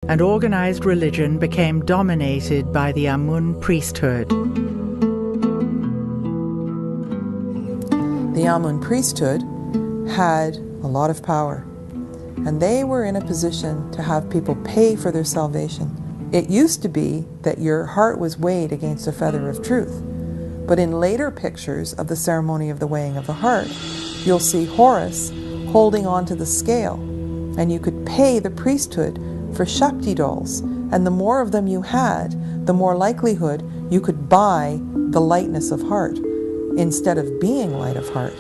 and organized religion became dominated by the Amun priesthood. The Amun priesthood had a lot of power, and they were in a position to have people pay for their salvation. It used to be that your heart was weighed against a feather of truth, but in later pictures of the ceremony of the weighing of the heart, you'll see Horus holding onto the scale, and you could pay the priesthood for Shakti dolls, and the more of them you had, the more likelihood you could buy the lightness of heart instead of being light of heart.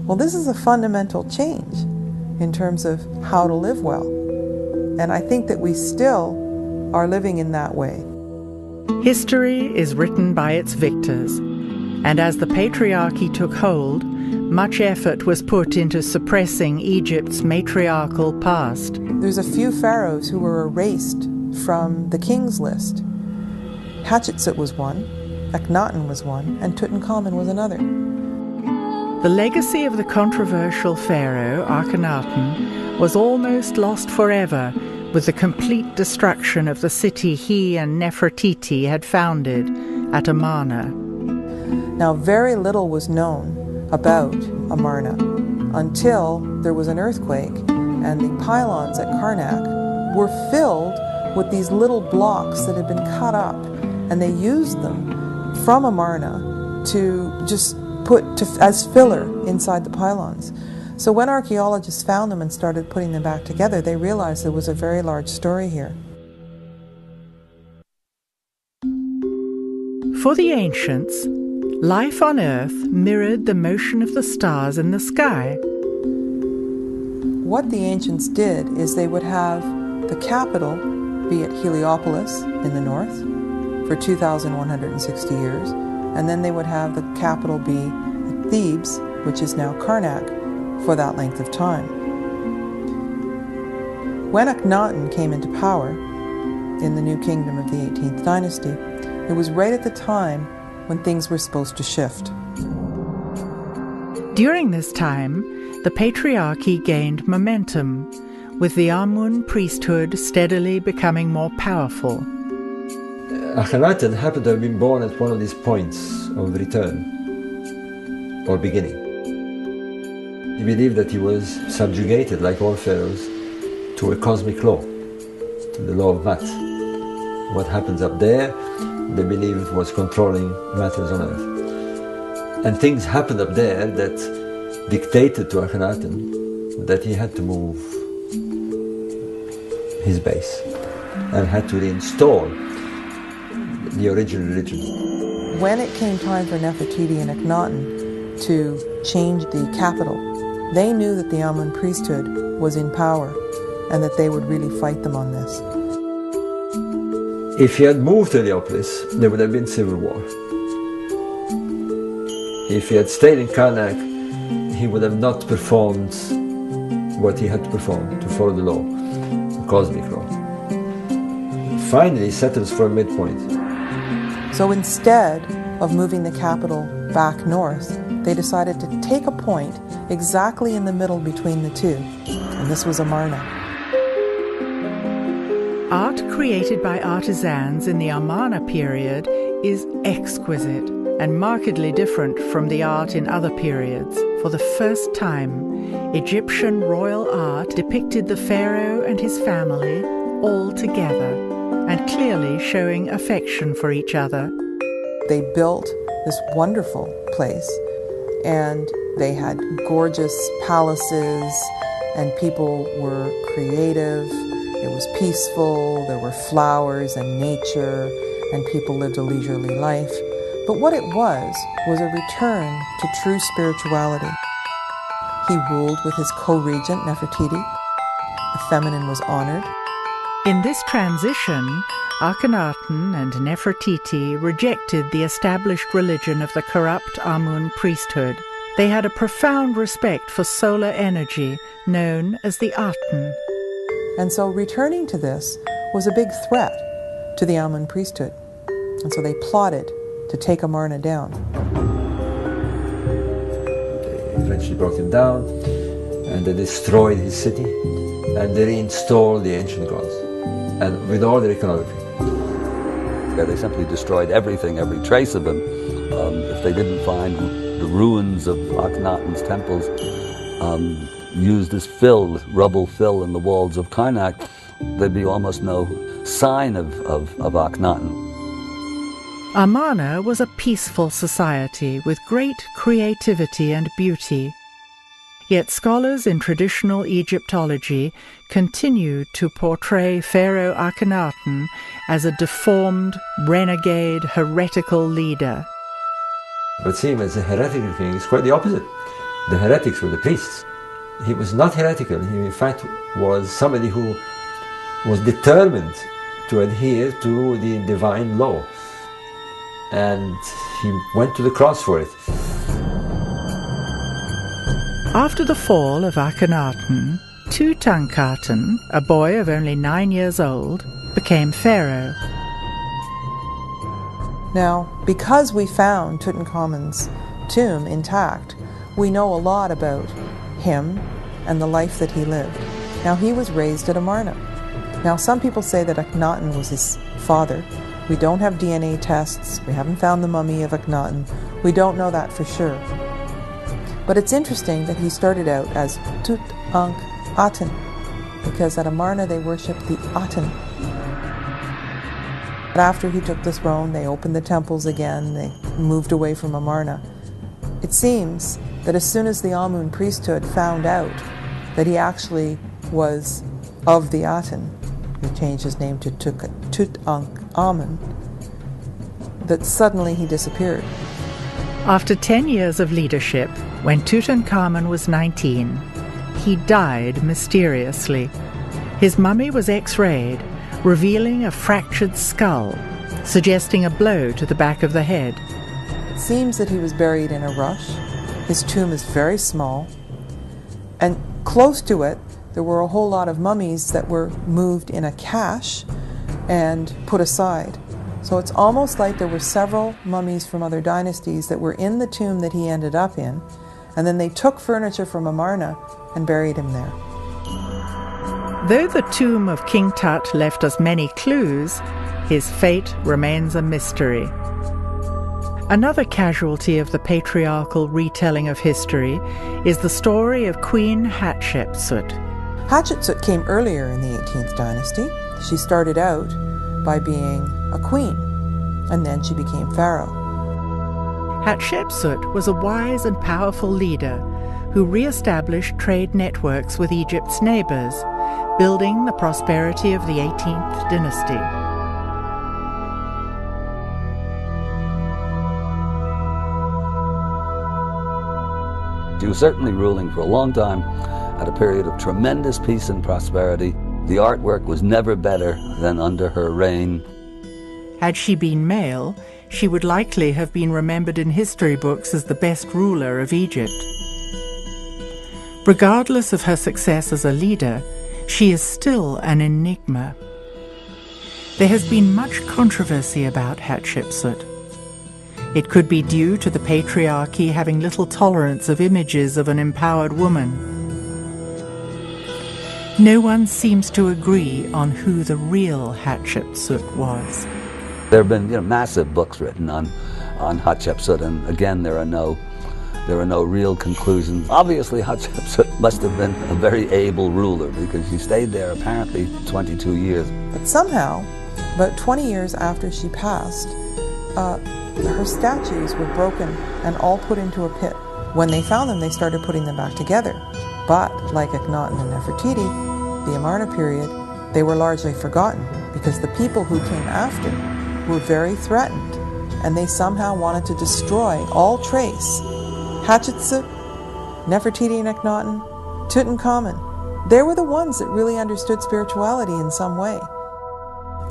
Well, this is a fundamental change in terms of how to live well, and I think that we still are living in that way. History is written by its victors, and as the patriarchy took hold, much effort was put into suppressing Egypt's matriarchal past. There's a few pharaohs who were erased from the king's list. Hatshepsut was one, Akhenaten was one, and Tutankhamun was another. The legacy of the controversial pharaoh, Akhenaten, was almost lost forever with the complete destruction of the city he and Nefertiti had founded at Amarna. Now, very little was known about Amarna until there was an earthquake, and the pylons at Karnak were filled with these little blocks that had been cut up, and they used them from Amarna to just as filler inside the pylons. So when archaeologists found them and started putting them back together, they realized there was a very large story here. For the ancients, life on Earth mirrored the motion of the stars in the sky. What the ancients did is they would have the capital be at Heliopolis in the north for 2,160 years, and then they would have the capital be at Thebes, which is now Karnak, for that length of time. When Akhenaten came into power in the new kingdom of the 18th dynasty, it was right at the time when things were supposed to shift. During this time, the patriarchy gained momentum, with the Amun priesthood steadily becoming more powerful. Akhenaten happened to have been born at one of these points of return, or beginning. He believed that he was subjugated, like all pharaohs, to a cosmic law, to the law of math. What happens up there, they believed was controlling matters on earth. And things happened up there that dictated to Akhenaten that he had to move his base and had to reinstall the original religion. When it came time for Nefertiti and Akhenaten to change the capital, they knew that the Amun priesthood was in power and that they would really fight them on this. If he had moved to Heliopolis, there would have been civil war. If he had stayed in Karnak, he would have not performed what he had to perform to follow the law, the cosmic law. Finally, he settles for a midpoint. So instead of moving the capital back north, they decided to take a point exactly in the middle between the two, and this was Amarna. Art created by artisans in the Amarna period is exquisite and markedly different from the art in other periods. For the first time, Egyptian royal art depicted the pharaoh and his family all together and clearly showing affection for each other. They built this wonderful place, and they had gorgeous palaces, and people were creative. It was peaceful, there were flowers and nature, and people lived a leisurely life. But what it was a return to true spirituality. He ruled with his co-regent, Nefertiti. The feminine was honored. In this transition, Akhenaten and Nefertiti rejected the established religion of the corrupt Amun priesthood. They had a profound respect for solar energy, known as the Aten. And so returning to this was a big threat to the Amun priesthood. And so they plotted to take Amarna down. They eventually broke him down, and they destroyed his city. and they reinstalled the ancient gods, and with all their iconography. Yeah, they simply destroyed everything, every trace of him. If they didn't find the ruins of Akhenaten's temples, used as fill, rubble fill in the walls of Karnak, there'd be almost no sign of Akhenaten. Amarna was a peaceful society with great creativity and beauty. Yet scholars in traditional Egyptology continue to portray Pharaoh Akhenaten as a deformed, renegade, heretical leader. But seeing him as a heretical king is quite the opposite. The heretics were the priests. He was not heretical. He, in fact, was somebody who was determined to adhere to the divine law. And he went to the cross for it. After the fall of Akhenaten, Tutankhaten, a boy of only 9 years old, became pharaoh. Now, because we found Tutankhamun's tomb intact, we know a lot about him and the life that he lived. Now, he was raised at Amarna. Now, some people say that Akhenaten was his father. We don't have DNA tests. We haven't found the mummy of Akhenaten. We don't know that for sure. But it's interesting that he started out as Tutankhaten, because at Amarna they worshipped the Aten. But after he took the throne, they opened the temples again. They moved away from Amarna. It seems that as soon as the Amun priesthood found out that he actually was of the Aten, he changed his name to Tutankhamun, that suddenly he disappeared. After 10 years of leadership, when Tutankhamun was 19, he died mysteriously. His mummy was X-rayed, revealing a fractured skull, suggesting a blow to the back of the head. It seems that he was buried in a rush. His tomb is very small, and close to it there were a whole lot of mummies that were moved in a cache and put aside. So it's almost like there were several mummies from other dynasties that were in the tomb that he ended up in, and then they took furniture from Amarna and buried him there. Though the tomb of King Tut left us many clues, his fate remains a mystery. Another casualty of the patriarchal retelling of history is the story of Queen Hatshepsut. Hatshepsut came earlier in the 18th dynasty. She started out by being a queen, and then she became pharaoh. Hatshepsut was a wise and powerful leader who re-established trade networks with Egypt's neighbors, building the prosperity of the 18th dynasty. She was certainly ruling for a long time at a period of tremendous peace and prosperity. The artwork was never better than under her reign. Had she been male, she would likely have been remembered in history books as the best ruler of Egypt. Regardless of her success as a leader, she is still an enigma. There has been much controversy about Hatshepsut. It could be due to the patriarchy having little tolerance of images of an empowered woman. No one seems to agree on who the real Hatshepsut was. There have been massive books written on Hatshepsut, and again there are no real conclusions. Obviously Hatshepsut must have been a very able ruler, because she stayed there apparently 22 years. But somehow, about 20 years after she passed, her statues were broken and all put into a pit. When they found them, they started putting them back together. But like Akhenaten and Nefertiti, the Amarna period, they were largely forgotten because the people who came after were very threatened, and they somehow wanted to destroy all trace. Hatshepsut, Nefertiti and Akhenaten, Tutankhamun, they were the ones that really understood spirituality in some way.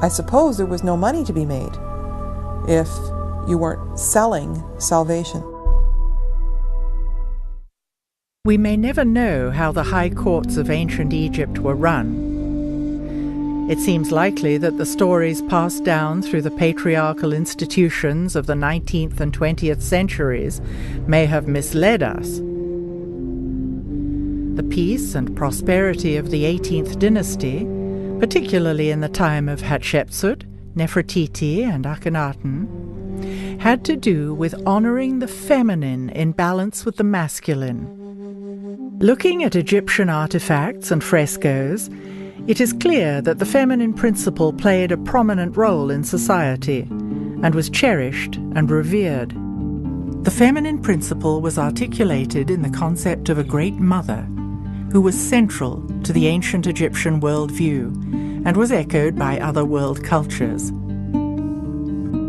I suppose there was no money to be made if you weren't selling salvation. We may never know how the high courts of ancient Egypt were run. It seems likely that the stories passed down through the patriarchal institutions of the 19th and 20th centuries may have misled us. the peace and prosperity of the 18th dynasty, particularly in the time of Hatshepsut, Nefertiti and Akhenaten, had to do with honoring the feminine in balance with the masculine. Looking at Egyptian artifacts and frescoes, it is clear that the feminine principle played a prominent role in society and was cherished and revered. The feminine principle was articulated in the concept of a great mother who was central to the ancient Egyptian worldview and was echoed by other world cultures.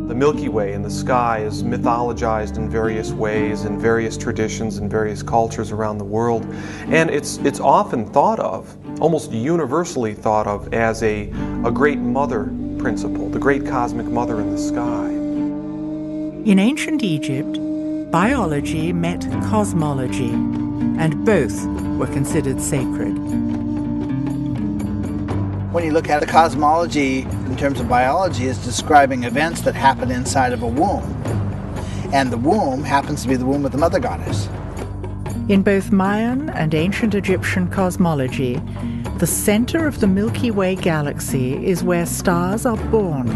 The Milky Way in the sky is mythologized in various ways, in various traditions, in various cultures around the world. And it's often thought of, almost universally thought of, as a great mother principle, the great cosmic mother in the sky. In ancient Egypt, biology met cosmology, and both were considered sacred. When you look at the cosmology in terms of biology, it's describing events that happen inside of a womb. And the womb happens to be the womb of the mother goddess. In both Mayan and ancient Egyptian cosmology, the center of the Milky Way galaxy is where stars are born.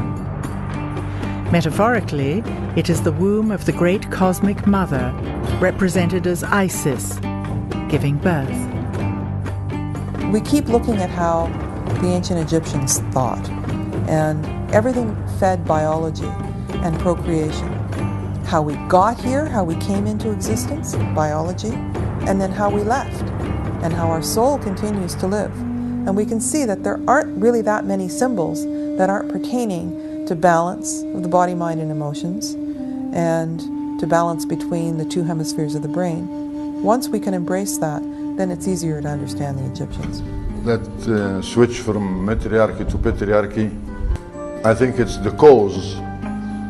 Metaphorically, it is the womb of the great cosmic mother, represented as Isis, giving birth. We keep looking at how the ancient Egyptians thought, and everything fed biology and procreation. How we got here, how we came into existence, biology, and then how we left, and how our soul continues to live. And we can see that there aren't really that many symbols that aren't pertaining to balance of the body, mind, and emotions, and to balance between the two hemispheres of the brain. Once we can embrace that, then it's easier to understand the Egyptians. That switch from matriarchy to patriarchy, I think it's the cause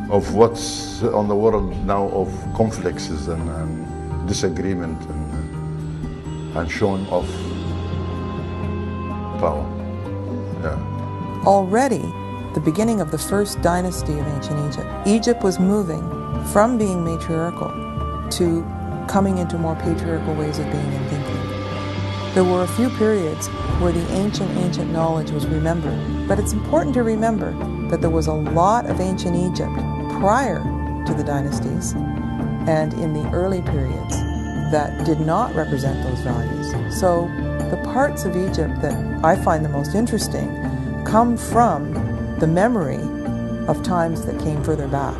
of what's on the world now of conflicts and disagreement and showing off power. Yeah. Already, the beginning of the first dynasty of ancient Egypt, Egypt was moving from being matriarchal to coming into more patriarchal ways of being and thinking. There were a few periods where the ancient knowledge was remembered, but it's important to remember that there was a lot of ancient Egypt prior to the dynasties and in the early periods that did not represent those values. So the parts of Egypt that I find the most interesting come from the memory of times that came further back.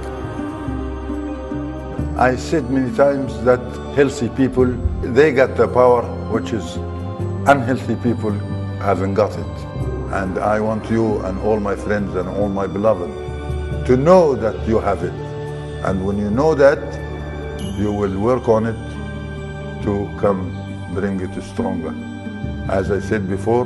I said many times that healthy people, they got the power, which is unhealthy people haven't got it. And I want you and all my friends and all my beloved to know that you have it. And when you know that, you will work on it to come bring it stronger. As I said before,